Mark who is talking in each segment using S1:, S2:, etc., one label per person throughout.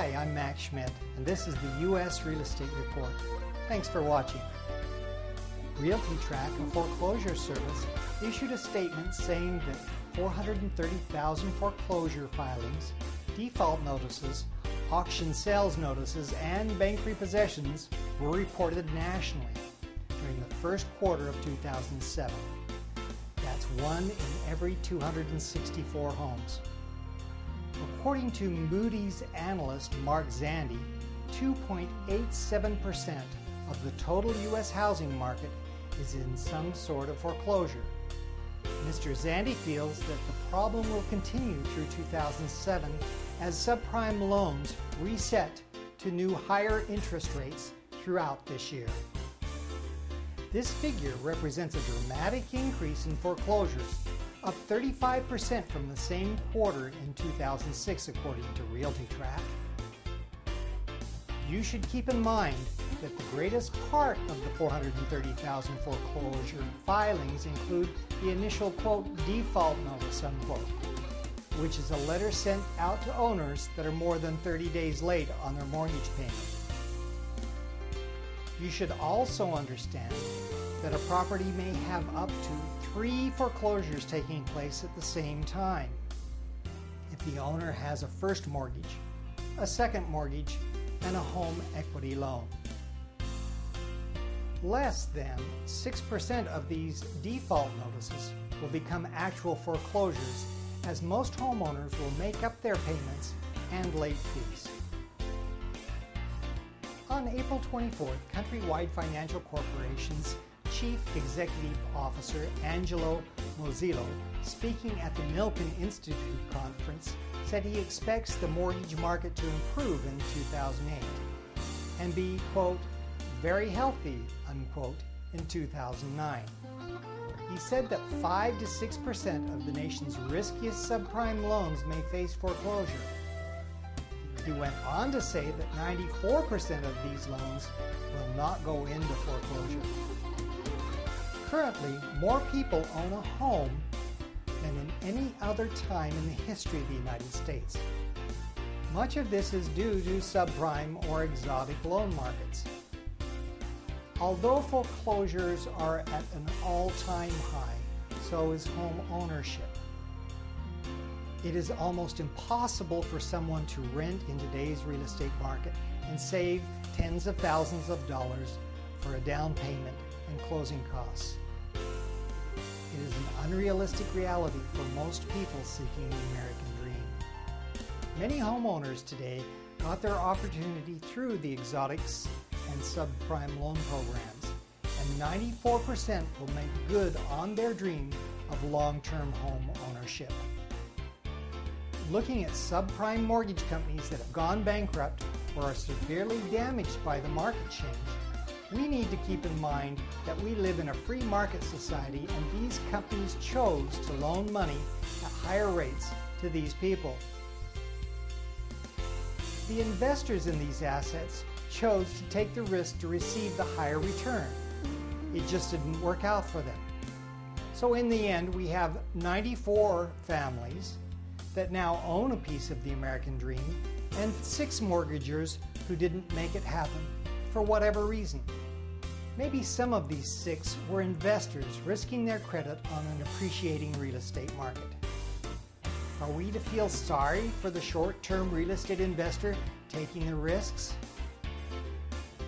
S1: Hi, I'm Max Scmidt, and this is the U.S. Real Estate Report. Thanks for watching. RealtyTrack, a foreclosure service, issued a statement saying that 430,000 foreclosure filings, default notices, auction sales notices, and bank repossessions were reported nationally during the first quarter of 2007. That's 1 in every 264 homes. According to Moody's analyst Mark Zandi, 2.87% of the total U.S. housing market is in some sort of foreclosure. Mr. Zandi feels that the problem will continue through 2007 as subprime loans reset to new higher interest rates throughout this year. This figure represents a dramatic increase in foreclosures, up 35% from the same quarter in 2006, according to RealtyTrack. You should keep in mind that the greatest part of the 430,000 foreclosure filings include the initial, quote, default notice, unquote, which is a letter sent out to owners that are more than 30 days late on their mortgage payment. You should also understand that a property may have up to 3 foreclosures taking place at the same time. If the owner has a first mortgage, a second mortgage, and a home equity loan. Less than 6% of these default notices will become actual foreclosures, as most homeowners will make up their payments and late fees. On April 24th, Countrywide Financial Corporation's Chief Executive Officer Angelo Mozzillo, speaking at the Milken Institute conference, said he expects the mortgage market to improve in 2008 and be, quote, very healthy, unquote, in 2009. He said that 5 to 6% of the nation's riskiest subprime loans may face foreclosure. He went on to say that 94% of these loans will not go into foreclosure. Currently, more people own a home than in any other time in the history of the United States. Much of this is due to subprime or exotic loan markets. Although foreclosures are at an all-time high, so is home ownership. It is almost impossible for someone to rent in today's real estate market and save tens of thousands of dollars for a down payment and closing costs. It is an unrealistic reality for most people seeking the American dream. Many homeowners today got their opportunity through the exotics and subprime loan programs, and 94% will make good on their dream of long-term home ownership. Looking at subprime mortgage companies that have gone bankrupt or are severely damaged by the market change, we need to keep in mind that we live in a free market society, and these companies chose to loan money at higher rates to these people. The investors in these assets chose to take the risk to receive the higher return. It just didn't work out for them. So in the end, we have 94 families that now own a piece of the American dream, and 6 mortgagors who didn't make it happen for whatever reason. Maybe some of these 6 were investors risking their credit on an appreciating real estate market. Are we to feel sorry for the short-term real estate investor taking the risks?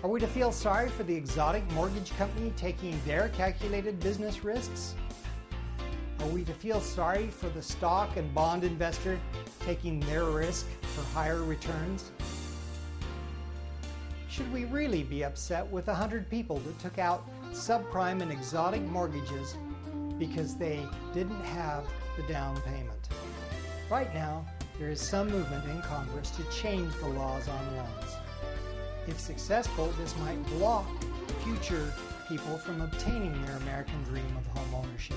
S1: Are we to feel sorry for the exotic mortgage company taking their calculated business risks? Are we to feel sorry for the stock and bond investor taking their risk for higher returns? Should we really be upset with 100 people that took out subprime and exotic mortgages because they didn't have the down payment? Right now, there is some movement in Congress to change the laws on loans. If successful, this might block future people from obtaining their American dream of home ownership.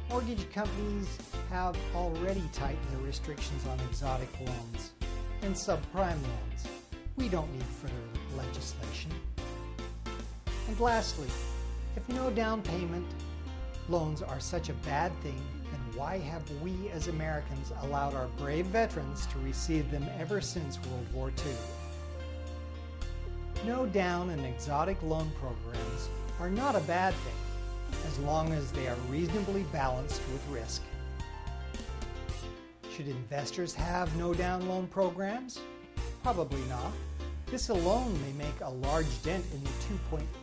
S1: Mortgage companies have already tightened the restrictions on exotic loans and subprime loans. We don't need further legislation. And lastly, if no down payment loans are such a bad thing, then why have we as Americans allowed our brave veterans to receive them ever since World War II? No down and exotic loan programs are not a bad thing, as long as they are reasonably balanced with risk. Should investors have no down loan programs? Probably not. This alone may make a large dent in the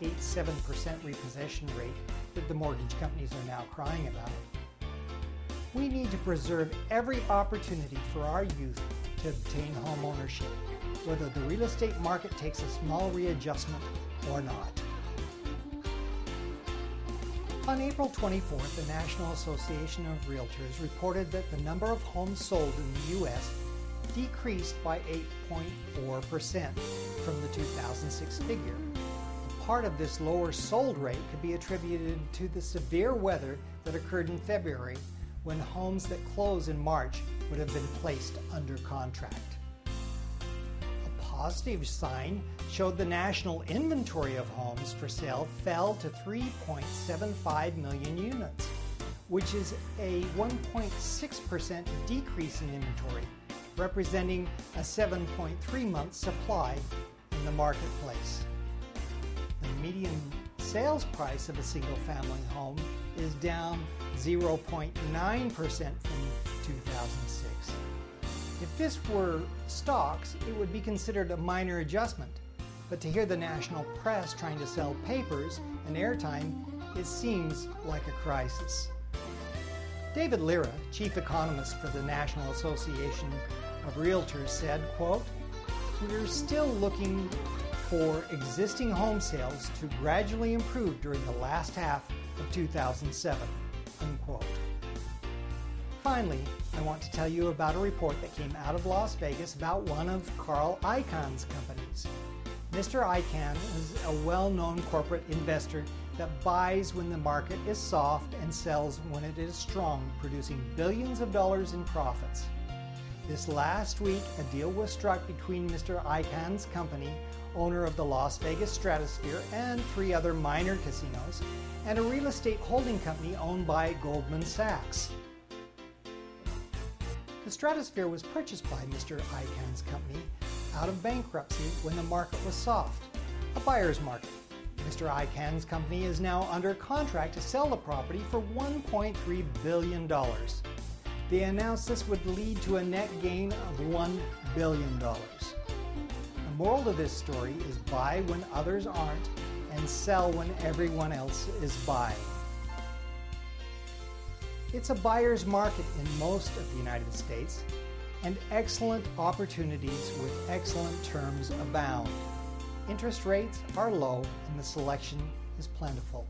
S1: 2.87% repossession rate that the mortgage companies are now crying about. We need to preserve every opportunity for our youth to obtain home ownership, whether the real estate market takes a small readjustment or not. On April 24th, the National Association of Realtors reported that the number of homes sold in the U.S. decreased by 8.4% from the 2006 figure. Part of this lower sold rate could be attributed to the severe weather that occurred in February, when homes that close in March would have been placed under contract. A positive sign showed the national inventory of homes for sale fell to 3.75 million units, which is a 1.6% decrease in inventory, representing a 7.3-month supply in the marketplace. The median sales price of a single-family home is down 0.9% from 2006. If this were stocks, it would be considered a minor adjustment. But to hear the national press trying to sell papers and airtime, it seems like a crisis. David Lira, chief economist for the National Association of Realtors, said, quote, "We're still looking for existing home sales to gradually improve during the last half of 2007, unquote. Finally, I want to tell you about a report that came out of Las Vegas about one of Carl Icahn's companies. Mr. Icahn is a well-known corporate investor that buys when the market is soft and sells when it is strong, producing billions of dollars in profits. This last week, a deal was struck between Mr. Icahn's company, owner of the Las Vegas Stratosphere and 3 other minor casinos, and a real estate holding company owned by Goldman Sachs. The Stratosphere was purchased by Mr. Icahn's company out of bankruptcy when the market was soft, a buyer's market. Mr. Icahn's company is now under contract to sell the property for $1.3 billion. They announced this would lead to a net gain of $1 billion. The moral of this story is buy when others aren't and sell when everyone else is buying. It's a buyer's market in most of the United States, and excellent opportunities with excellent terms abound. Interest rates are low and the selection is plentiful.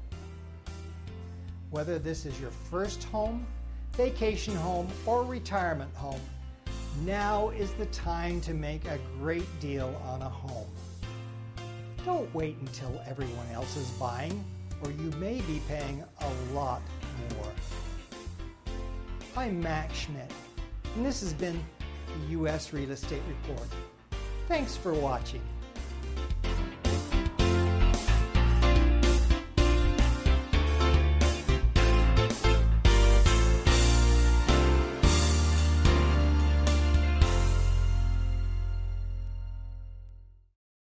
S1: Whether this is your first home, vacation home, or retirement home, now is the time to make a great deal on a home. Don't wait until everyone else is buying, or you may be paying a lot more. I'm Max Scmidt, and this has been the U.S. Real Estate Report. Thanks for watching.